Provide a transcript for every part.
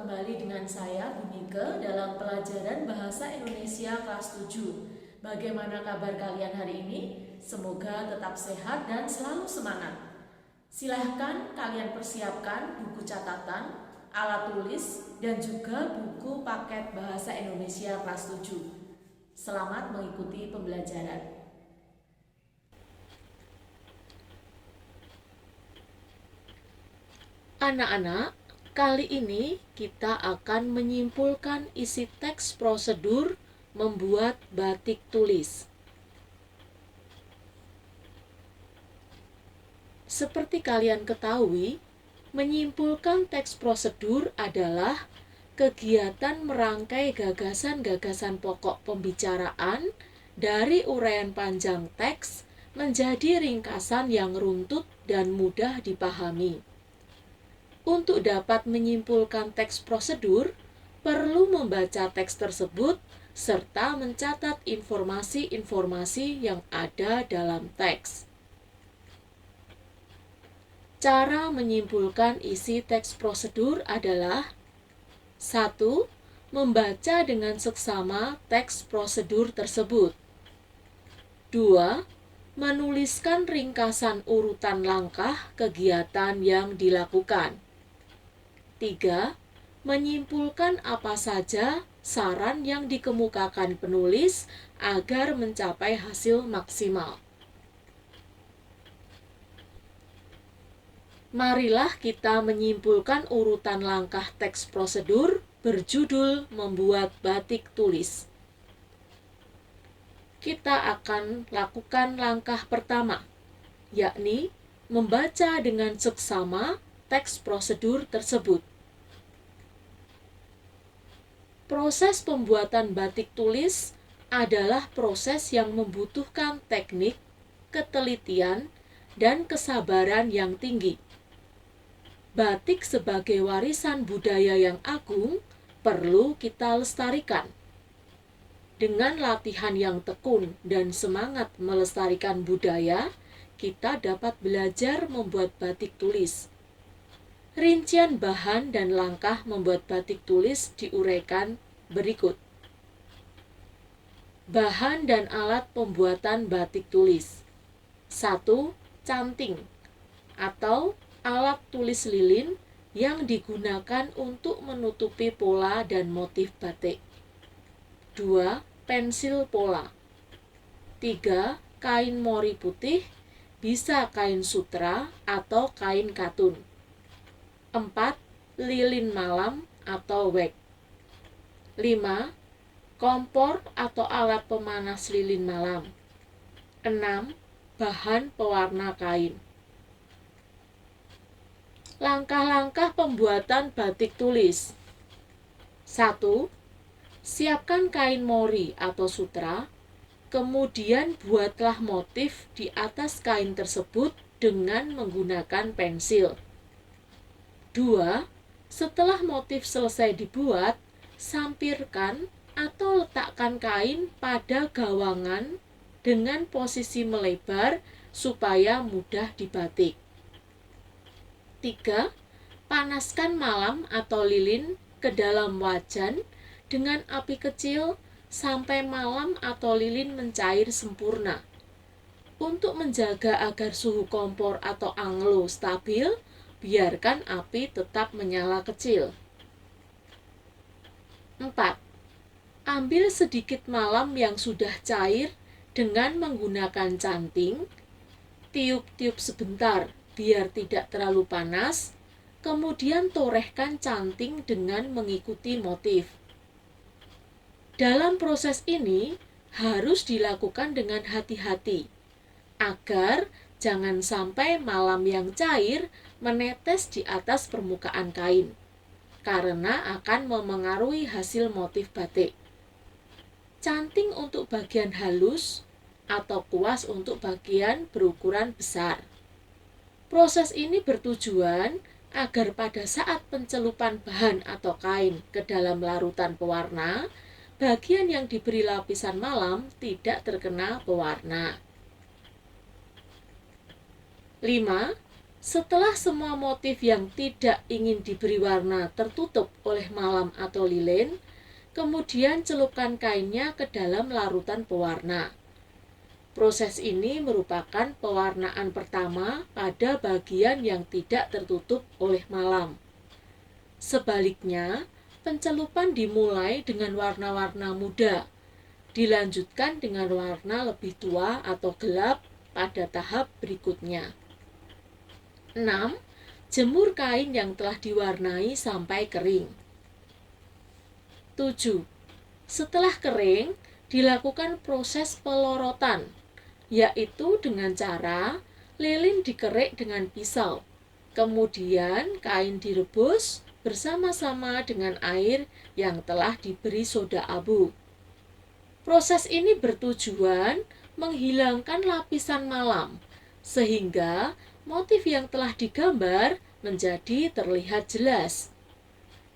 kembali dengan saya, Bu Nike, dalam pelajaran Bahasa Indonesia kelas 7. Bagaimana kabar kalian hari ini? Semoga tetap sehat dan selalu semangat. Silahkan kalian persiapkan buku catatan, alat tulis, dan juga buku paket Bahasa Indonesia kelas 7. Selamat mengikuti pembelajaran. Anak-anak, kali ini kita akan menyimpulkan isi teks prosedur membuat batik tulis. Seperti kalian ketahui, menyimpulkan teks prosedur adalah kegiatan merangkai gagasan-gagasan pokok pembicaraan dari uraian panjang teks menjadi ringkasan yang runtut dan mudah dipahami. Untuk dapat menyimpulkan teks prosedur, perlu membaca teks tersebut serta mencatat informasi-informasi yang ada dalam teks. Cara menyimpulkan isi teks prosedur adalah 1. Membaca dengan seksama teks prosedur tersebut. 2. Menuliskan ringkasan urutan langkah kegiatan yang dilakukan. 3. Menyimpulkan apa saja saran yang dikemukakan penulis agar mencapai hasil maksimal. Marilah kita menyimpulkan urutan langkah teks prosedur berjudul membuat batik tulis. Kita akan lakukan langkah pertama, yakni membaca dengan seksama teks prosedur tersebut. Proses pembuatan batik tulis adalah proses yang membutuhkan teknik, ketelitian, dan kesabaran yang tinggi. Batik sebagai warisan budaya yang agung perlu kita lestarikan. Dengan latihan yang tekun dan semangat melestarikan budaya, kita dapat belajar membuat batik tulis. Rincian bahan dan langkah membuat batik tulis diuraikan berikut. Bahan dan alat pembuatan batik tulis. 1. Canting atau alat tulis lilin yang digunakan untuk menutupi pola dan motif batik. 2. Pensil pola. 3. Kain mori putih, bisa kain sutra atau kain katun. 4. Lilin malam atau wax. 5. Kompor atau alat pemanas lilin malam. 6. Bahan pewarna kain. Langkah-langkah pembuatan batik tulis. 1. Siapkan kain mori atau sutra, kemudian buatlah motif di atas kain tersebut dengan menggunakan pensil. 2. Setelah motif selesai dibuat, sampirkan atau letakkan kain pada gawangan dengan posisi melebar supaya mudah dibatik. 3. Panaskan malam atau lilin ke dalam wajan dengan api kecil sampai malam atau lilin mencair sempurna. Untuk menjaga agar suhu kompor atau anglo stabil, biarkan api tetap menyala kecil. 4. Ambil sedikit malam yang sudah cair dengan menggunakan canting, tiup-tiup sebentar biar tidak terlalu panas, kemudian torehkan canting dengan mengikuti motif. Dalam proses ini harus dilakukan dengan hati-hati, agar jangan sampai malam yang cair menetes di atas permukaan kain, karena akan memengaruhi hasil motif batik. Canting untuk bagian halus atau kuas untuk bagian berukuran besar. Proses ini bertujuan agar pada saat pencelupan bahan atau kain ke dalam larutan pewarna, bagian yang diberi lapisan malam tidak terkena pewarna. 5. Setelah semua motif yang tidak ingin diberi warna tertutup oleh malam atau lilin, kemudian celupkan kainnya ke dalam larutan pewarna. Proses ini merupakan pewarnaan pertama pada bagian yang tidak tertutup oleh malam. Sebaliknya, pencelupan dimulai dengan warna-warna muda, dilanjutkan dengan warna lebih tua atau gelap pada tahap berikutnya. 6. Jemur kain yang telah diwarnai sampai kering. 7. Setelah kering, dilakukan proses pelorotan, yaitu dengan cara lilin dikerik dengan pisau. Kemudian kain direbus bersama-sama dengan air yang telah diberi soda abu. Proses ini bertujuan menghilangkan lapisan malam, sehingga motif yang telah digambar menjadi terlihat jelas.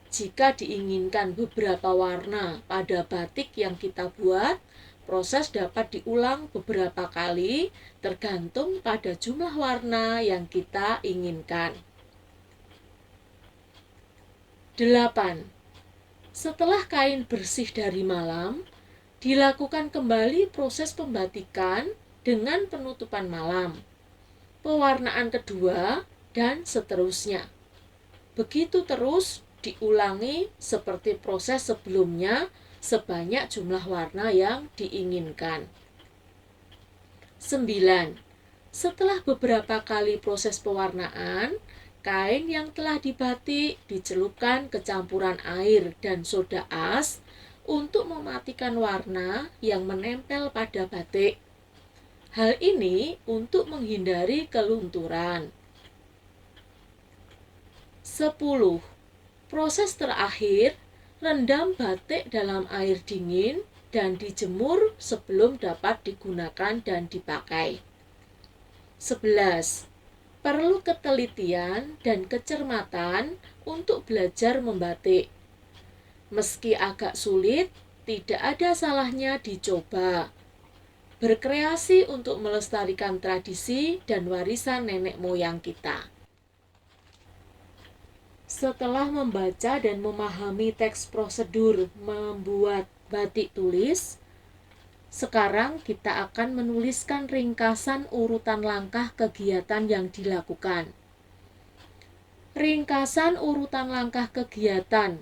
Jika diinginkan beberapa warna pada batik yang kita buat, proses dapat diulang beberapa kali tergantung pada jumlah warna yang kita inginkan. 8. Setelah kain bersih dari malam, dilakukan kembali proses pembatikan dengan penutupan malam, pewarnaan kedua, dan seterusnya. Begitu terus diulangi seperti proses sebelumnya sebanyak jumlah warna yang diinginkan. 9. Setelah beberapa kali proses pewarnaan, kain yang telah dibatik dicelupkan ke campuran air dan soda as untuk mematikan warna yang menempel pada batik. Hal ini untuk menghindari kelunturan. 10. Proses terakhir, rendam batik dalam air dingin dan dijemur sebelum dapat digunakan dan dipakai. 11. Perlu ketelitian dan kecermatan untuk belajar membatik. Meski agak sulit, tidak ada salahnya dicoba. Berkreasi untuk melestarikan tradisi dan warisan nenek moyang kita. Setelah membaca dan memahami teks prosedur membuat batik tulis, sekarang kita akan menuliskan ringkasan urutan langkah kegiatan yang dilakukan. Ringkasan urutan langkah kegiatan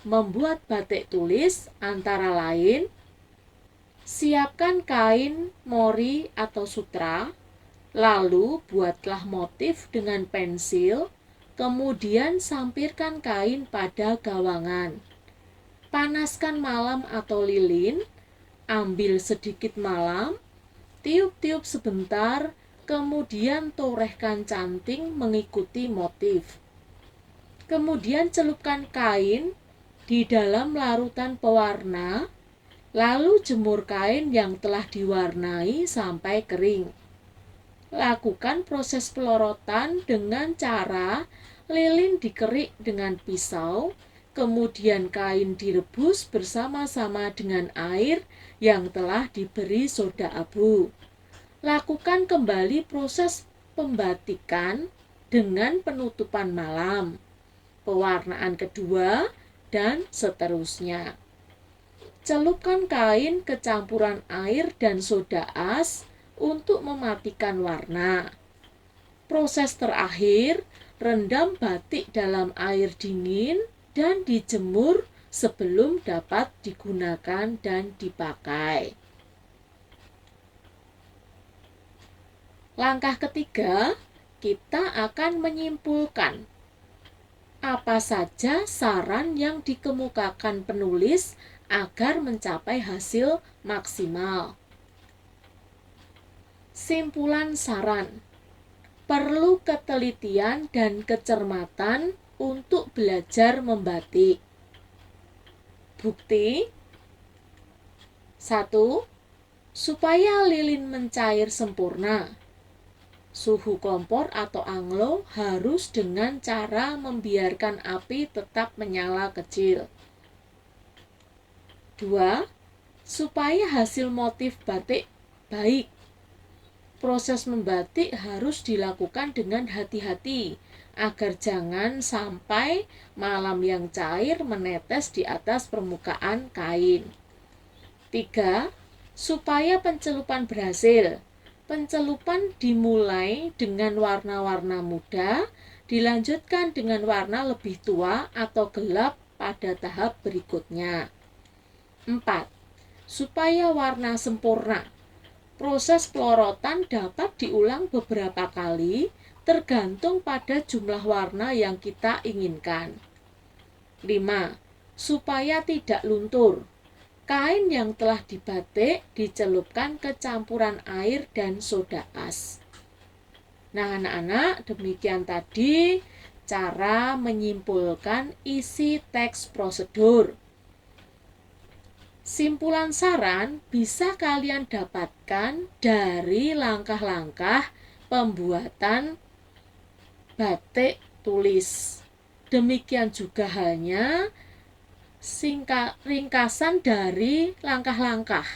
membuat batik tulis antara lain: siapkan kain, mori atau sutra, lalu buatlah motif dengan pensil, kemudian sampirkan kain pada gawangan. Panaskan malam atau lilin, ambil sedikit malam, tiup-tiup sebentar, kemudian torehkan canting mengikuti motif. Kemudian celupkan kain di dalam larutan pewarna, lalu jemur kain yang telah diwarnai sampai kering. Lakukan proses pelorotan dengan cara lilin dikerik dengan pisau, kemudian kain direbus bersama-sama dengan air yang telah diberi soda abu. Lakukan kembali proses pembatikan dengan penutupan malam, pewarnaan kedua, dan seterusnya. Celupkan kain ke campuran air dan soda as untuk mematikan warna. Proses terakhir, rendam batik dalam air dingin dan dijemur sebelum dapat digunakan dan dipakai. Langkah ketiga, kita akan menyimpulkan apa saja saran yang dikemukakan penulis agar mencapai hasil maksimal. Simpulan saran: perlu ketelitian dan kecermatan untuk belajar membatik. Bukti: 1. Supaya lilin mencair sempurna, suhu kompor atau anglo harus dengan cara membiarkan api tetap menyala kecil. 2. Supaya hasil motif batik baik, proses membatik harus dilakukan dengan hati-hati agar jangan sampai malam yang cair menetes di atas permukaan kain. 3. Supaya pencelupan berhasil. Pencelupan dimulai dengan warna-warna muda, dilanjutkan dengan warna lebih tua atau gelap pada tahap berikutnya. 4. Supaya warna sempurna. Proses pelorotan dapat diulang beberapa kali tergantung pada jumlah warna yang kita inginkan. 5. Supaya tidak luntur. Kain yang telah dibatik dicelupkan ke campuran air dan soda as. Nah, anak-anak, demikian tadi cara menyimpulkan isi teks prosedur. Simpulan saran bisa kalian dapatkan dari langkah-langkah pembuatan batik tulis. Demikian juga halnya ringkasan dari langkah-langkah.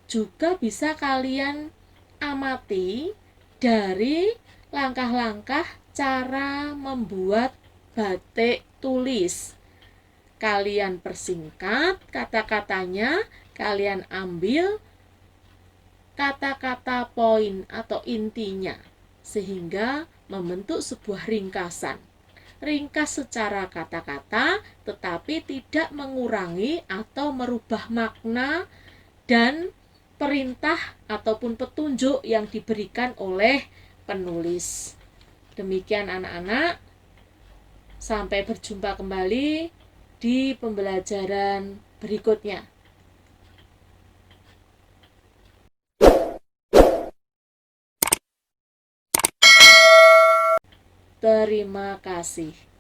Juga bisa kalian amati dari langkah-langkah cara membuat batik tulis. Kalian persingkat kata-katanya, kalian ambil kata-kata poin atau intinya, sehingga membentuk sebuah ringkasan. Ringkas secara kata-kata, tetapi tidak mengurangi atau merubah makna dan perintah ataupun petunjuk yang diberikan oleh penulis. Demikian anak-anak, sampai berjumpa kembali di pembelajaran berikutnya. Terima kasih.